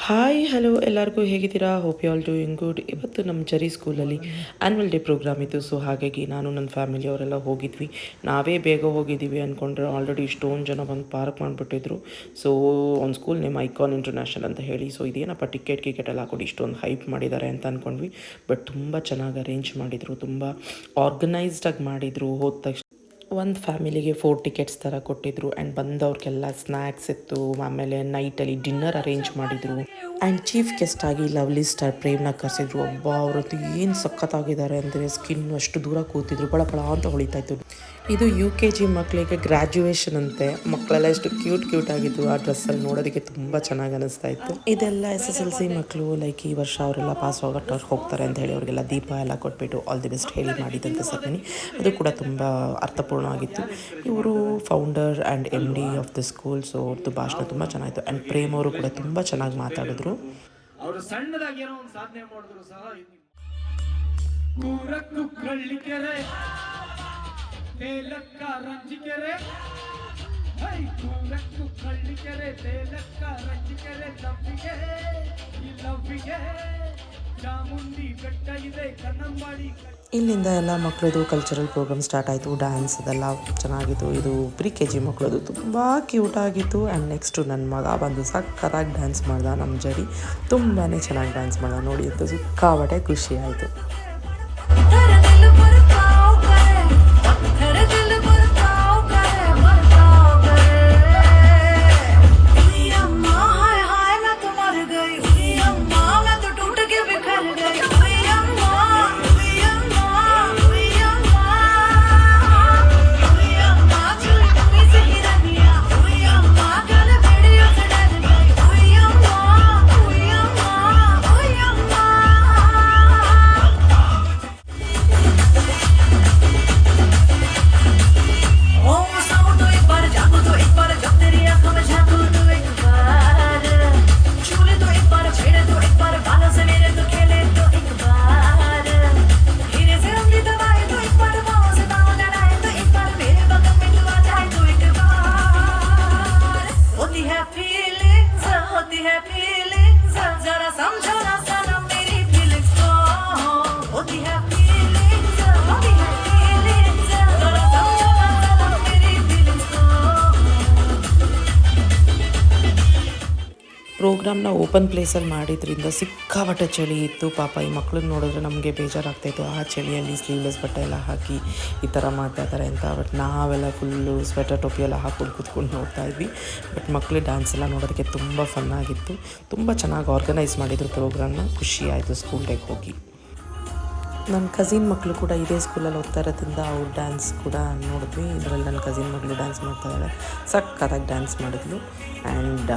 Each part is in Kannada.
ಹಾಯ್ ಹಲೋ ಎಲ್ಲರಿಗೂ ಹೇಗಿದ್ದೀರಾ? Hope you all doing good. ಇವತ್ತು ನಮ್ಮ ಜರಿ ಸ್ಕೂಲಲ್ಲಿ ಆ್ಯನ್ಯುವಲ್ ಡೇ ಪ್ರೋಗ್ರಾಮ್ ಇತ್ತು. ಸೊ ಹಾಗಾಗಿ ನಾನು ನನ್ನ ಫ್ಯಾಮಿಲಿಯವರೆಲ್ಲ ಹೋಗಿದ್ವಿ. ನಾವೇ ಬೇಗ ಹೋಗಿದ್ದೀವಿ ಅಂದ್ಕೊಂಡ್ರೆ ಆಲ್ರೆಡಿ ಇಷ್ಟೊಂದು ಜನ ಬಂದು ಪಾರ್ಕ್ ಮಾಡಿಬಿಟ್ಟಿದ್ರು. ಸೊ ಒಂದು ಸ್ಕೂಲ್ ನೇಮ್ ಐಕಾನ್ ಇಂಟರ್ನ್ಯಾಷನಲ್ ಅಂತ ಹೇಳಿ. ಸೊ ಇದೇನಪ್ಪ ಟಿಕೆಟ್ ಎಲ್ಲ ಹಾಕೊಂಡು ಇಷ್ಟೊಂದು ಹೈಪ್ ಮಾಡಿದ್ದಾರೆ ಅಂತ ಅಂದ್ಕೊಂಡ್ವಿ. ಬಟ್ ತುಂಬ ಚೆನ್ನಾಗಿ ಅರೇಂಜ್ ಮಾಡಿದರು, ತುಂಬ ಆರ್ಗನೈಸ್ಡಾಗಿ ಮಾಡಿದರು. ಹೋದ ತಕ್ಷಣ ಒಂದು ಫ್ಯಾಮಿಲಿಗೆ 4 ಟಿಕೆಟ್ಸ್ ಥರ ಕೊಟ್ಟಿದ್ದರು. ಆ್ಯಂಡ್ ಬಂದವ್ರಿಗೆಲ್ಲ ಸ್ನ್ಯಾಕ್ಸ್ ಇತ್ತು. ಆಮೇಲೆ ನೈಟಲ್ಲಿ ಡಿನ್ನರ್ ಅರೇಂಜ್ ಮಾಡಿದರು. ಆ್ಯಂಡ್ ಚೀಫ್ ಗೆಸ್ಟ್ ಆಗಿ ಲವ್ಲಿ ಸ್ಟಾರ್ ಪ್ರೇಮ್ನ ಕರೆಸಿದ್ರು. ಅವರದ್ದು ಏನು ಸಖತ್ತಾಗಿದ್ದಾರೆ ಅಂದರೆ ಸ್ಕಿನ್ ಅಷ್ಟು ದೂರ ಕೂತಿದ್ರು, ಬಳ ಅಂತ ಹೊಳಿತಾ ಇತ್ತು. ಇದು UKG ಮಕ್ಕಳಿಗೆ ಗ್ರ್ಯಾಜುಯೇಷನ್ ಅಂತೆ. ಮಕ್ಕಳೆಲ್ಲ ಎಷ್ಟು ಕ್ಯೂಟ್ ಆಗಿತ್ತು ಆ ಡ್ರೆಸ್ಸಲ್ಲಿ, ನೋಡೋದಕ್ಕೆ ತುಂಬ ಚೆನ್ನಾಗಿ ಅನಿಸ್ತಾ ಇತ್ತು. ಇದೆಲ್ಲ SSLC ಮಕ್ಕಳು, ಲೈಕ್ ಈ ವರ್ಷ ಅವರೆಲ್ಲ ಪಾಸ್ ಹೋಗ್ತಾರೆ ಅಂತ ಹೇಳಿ ಅವರಿಗೆಲ್ಲ ದೀಪ ಎಲ್ಲ ಕೊಟ್ಬಿಟ್ಟು ಆಲ್ ದಿ ಬೆಸ್ಟ್ ಹೇಳಿ ಮಾಡಿದಂತೆ ಸೆರೆಮನಿ. ಅದು ಕೂಡ ತುಂಬ ಅರ್ಥಪೂರ್ಣವಾಗಿತ್ತು. ಇವರು founder and MD of the school. So ಅವ್ರದ್ದು ಭಾಷಣ ತುಂಬ ಚೆನ್ನಾಗಿತ್ತು. ಆ್ಯಂಡ್ ಪ್ರೇಮ್ ಅವರು ಕೂಡ ತುಂಬ ಚೆನ್ನಾಗಿ ಮಾತಾಡಿದ್ರು. ಅವರು ಸಣ್ಣದಾಗಿ ಏನೋ ಒಂದು ಸಾಧನೆ ಮಾಡಿದ್ರು ಸಹ ತೇಲಕ್ಕ ರಂಜಿಕೆರೆ ಕೂರಕ್ಕು ಕಳ್ಳಿಕೆರೆ ತೇಲಕ್ಕ ರಂಜಿಕೆರೆ ಲವ್ವಿಗೆ ಚಾಮುಂಡಿ ಬೆಟ್ಟ ಇದೆ ಕನ್ನಂಬಾಡಿ. ಇಲ್ಲಿಂದ ಎಲ್ಲ ಮಕ್ಕಳದು ಕಲ್ಚರಲ್ ಪ್ರೋಗ್ರಾಮ್ ಸ್ಟಾರ್ಟ್ ಆಯಿತು. ಡ್ಯಾನ್ಸ್ ಅದೆಲ್ಲ ಚೆನ್ನಾಗಿತ್ತು. ಇದು KG ಮಕ್ಕಳದು ತುಂಬ ಕ್ಯೂಟಾಗಿತ್ತು. ಆ್ಯಂಡ್ ನೆಕ್ಸ್ಟು ನನ್ನ ಮಗ ಬಂದು ಸಕ್ಕತ್ತಾಗಿ ಡ್ಯಾನ್ಸ್ ಮಾಡ್ದ. ನಮ್ಮ ಜಡಿ ತುಂಬಾ ಚೆನ್ನಾಗಿ ಡ್ಯಾನ್ಸ್ ಮಾಡ್ದ. ನೋಡಿ ಅಂತ ಸಿಕ್ಕಾಪಟ್ಟೆ ಖುಷಿ ಆಯಿತು. ಪ್ರೋಗ್ರಾಮ್ನ ಓಪನ್ ಪ್ಲೇಸಲ್ಲಿ ಮಾಡಿದ್ರಿಂದ ಸಿಕ್ಕಾಪಟ್ಟೆ ಚಳಿ ಇತ್ತು. ಪಾಪ ಈ ಮಕ್ಕಳನ್ನ ನೋಡಿದ್ರೆ ನಮಗೆ ಬೇಜಾರಾಗ್ತಾಯಿತ್ತು. ಆ ಚಳಿಯಲ್ಲಿ ಸ್ಲೀವ್ಲೆಸ್ ಬಟ್ಟೆ ಎಲ್ಲ ಹಾಕಿ ಈ ಥರ ಮಾಡ್ತಾಯಿದ್ದಾರೆ ಅಂತ. ಬಟ್ ನಾವೆಲ್ಲ ಫುಲ್ಲು ಸ್ವೆಟರ್ ಟೋಪಿ ಎಲ್ಲ ಹಾಕ್ಕೊಂಡು ಕೂತ್ಕೊಂಡು ನೋಡ್ತಾ ಇದ್ವಿ. ಬಟ್ ಮಕ್ಕಳು ಡ್ಯಾನ್ಸ್ ಎಲ್ಲ ನೋಡೋದಕ್ಕೆ ತುಂಬ ಫನ್ ಆಗಿತ್ತು. ತುಂಬ ಚೆನ್ನಾಗಿ ಆರ್ಗನೈಸ್ ಮಾಡಿದರು ಪ್ರೋಗ್ರಾಮ್ನ. ಖುಷಿ ಆಯಿತು ಸ್ಕೂಲ್ ಡೇಗೆ ಹೋಗಿ. ನನ್ನ ಕಸಿನ್ ಮಕ್ಕಳು ಕೂಡ ಇದೇ ಸ್ಕೂಲಲ್ಲಿ ಓದ್ತಾ ಇರೋದ್ರಿಂದ ಅವ್ರ ಡ್ಯಾನ್ಸ್ ಕೂಡ ನೋಡಿದ್ವಿ. ಇದರಲ್ಲಿ ನನ್ನ ಕಸಿನ್ ಮಗಳು ಡ್ಯಾನ್ಸ್ ಮಾಡ್ತಾಯಿದ್ದಾಳೆ, ಸಕ್ಕತ್ತಾಗಿ ಡ್ಯಾನ್ಸ್ ಮಾಡಿದ್ಲು. ಆ್ಯಂಡ್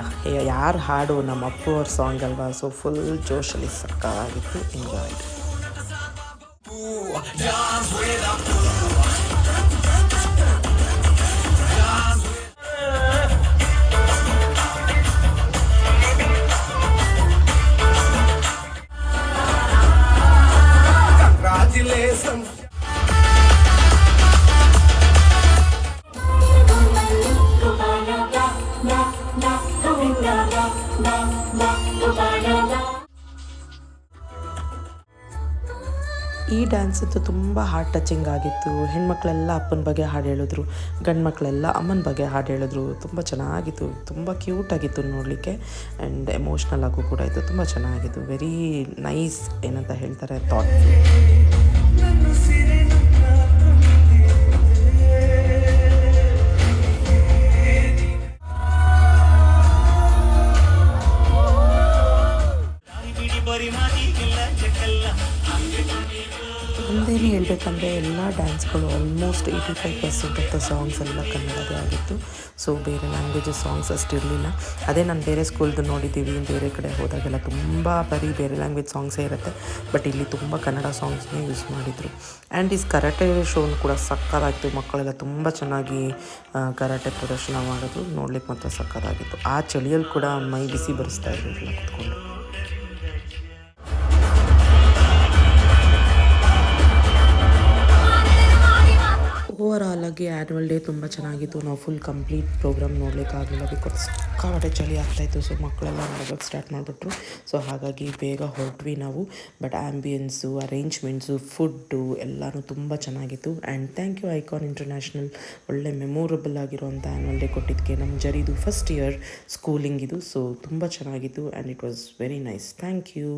ಯಾರು ಹಾಡು ನಮ್ಮ ಅಪ್ಪು ಅವ್ರ ಸಾಂಗ್ ಅಲ್ವಾ, ಸೊ ಫುಲ್ ಜೋಶಲ್ಲಿ ಸಕ್ಕತ್ತಾಗಿತ್ತು. ಎಂಜಾಯ್. ಈ ಡ್ಯಾನ್ಸ್ ಅಂತೂ ತುಂಬ ಹಾರ್ಟ್ ಟಚಿಂಗ್ ಆಗಿತ್ತು. ಹೆಣ್ಮಕ್ಳೆಲ್ಲ ಅಪ್ಪನ ಬಗ್ಗೆ ಹಾಡು ಹೇಳಿದ್ರು, ಗಂಡು ಮಕ್ಕಳೆಲ್ಲ ಅಮ್ಮನ ಬಗ್ಗೆ ಹಾಡು ಹೇಳಿದ್ರು. ತುಂಬ ಚೆನ್ನಾಗಿತ್ತು, ತುಂಬ ಕ್ಯೂಟಾಗಿತ್ತು ನೋಡಲಿಕ್ಕೆ. ಆ್ಯಂಡ್ ಎಮೋಷ್ನಲ್ ಆಗು ಕೂಡ ಇತ್ತು. ತುಂಬ ಚೆನ್ನಾಗಿತ್ತು. ವೆರಿ ನೈಸ್, ಏನಂತ ಹೇಳ್ತಾರೆ, ಥಾಟ್ಫುಲ್. ಒಂದೇನು ಹೇಳಬೇಕಂದ್ರೆ ಎಲ್ಲ ಡ್ಯಾನ್ಸ್ಗಳು ಆಲ್ಮೋಸ್ಟ್ 85% ಆಫ್ ದ ಸಾಂಗ್ಸ್ ಎಲ್ಲ ಕನ್ನಡದೇ ಆಗಿತ್ತು. ಸೊ ಬೇರೆ ಲ್ಯಾಂಗ್ವೇಜಸ್ ಸಾಂಗ್ಸ್ ಅಷ್ಟಿರಲಿಲ್ಲ. ಅದೇ ನಾನು ಬೇರೆ ಸ್ಕೂಲ್ದು ನೋಡಿದ್ದೀವಿ, ಬೇರೆ ಕಡೆ ಹೋದಾಗೆಲ್ಲ ತುಂಬ ಬರೀ ಬೇರೆ ಲ್ಯಾಂಗ್ವೇಜ್ ಸಾಂಗ್ಸೇ ಇರುತ್ತೆ. ಬಟ್ ಇಲ್ಲಿ ತುಂಬ ಕನ್ನಡ ಸಾಂಗ್ಸ್ನೇ ಯೂಸ್ ಮಾಡಿದರು. ಆ್ಯಂಡ್ ಈ ಕರಾಟೆ ಶೋನು ಕೂಡ ಸಕ್ಕತ್ತಾಗಿತ್ತು. ಮಕ್ಕಳೆಲ್ಲ ತುಂಬ ಚೆನ್ನಾಗಿ ಕರಾಟೆ ಪ್ರದರ್ಶನ ಮಾಡೋದು ನೋಡ್ಲಿಕ್ಕೆ ಮಾತ್ರ ಸಕ್ಕತ್ತಾಗಿತ್ತು. ಆ ಚಳಿಯಲ್ಲಿ ಕೂಡ ಮೈ ಬಿಸಿ ಬರೆಸ್ತಾ ಇದ್ರು ಎಲ್ಲ ಕೂತ್ಕೊಂಡು. ಓವರ್ ಆಲ್ ಆಗಿ ಆ್ಯನ್ಯುವಲ್ ಡೇ ತುಂಬ ಚೆನ್ನಾಗಿತ್ತು. ನಾವು ಫುಲ್ ಕಂಪ್ಲೀಟ್ ಪ್ರೋಗ್ರಾಮ್ ನೋಡಲಿಕ್ಕಾಗಲಿಲ್ಲ, ಬಿಕಾಸ್ ಸಿಕ್ಕಾಪಟ್ಟೆ ಚಳಿ ಆಗ್ತಾಯಿತ್ತು. ಸೊ ಮಕ್ಕಳೆಲ್ಲ ನೋಡೋಕ್ಕೆ ಸ್ಟಾರ್ಟ್ ಮಾಡಿಬಿಟ್ರು. ಸೊ ಹಾಗಾಗಿ ಬೇಗ ಹೊರಟ್ವಿ ನಾವು. ಬಟ್ ಆ್ಯಂಬಿಯನ್ಸು, ಅರೇಂಜ್ಮೆಂಟ್ಸು, ಫುಡ್ಡು ಎಲ್ಲನೂ ತುಂಬ ಚೆನ್ನಾಗಿತ್ತು. And thank you Icon International, ಒಳ್ಳೆ ಮೆಮೊರಬಲ್ ಆಗಿರೋಂಥ ಆ್ಯನ್ಯುವಲ್ ಡೇ ಕೊಟ್ಟಿದ್ದಕ್ಕೆ. ನಮ್ಮ ಜರಿದು ಫಸ್ಟ್ ಇಯರ್ ಸ್ಕೂಲಿಂಗ್ ಇದು. ಸೊ ತುಂಬ ಚೆನ್ನಾಗಿತ್ತು and it was very nice. Thank you.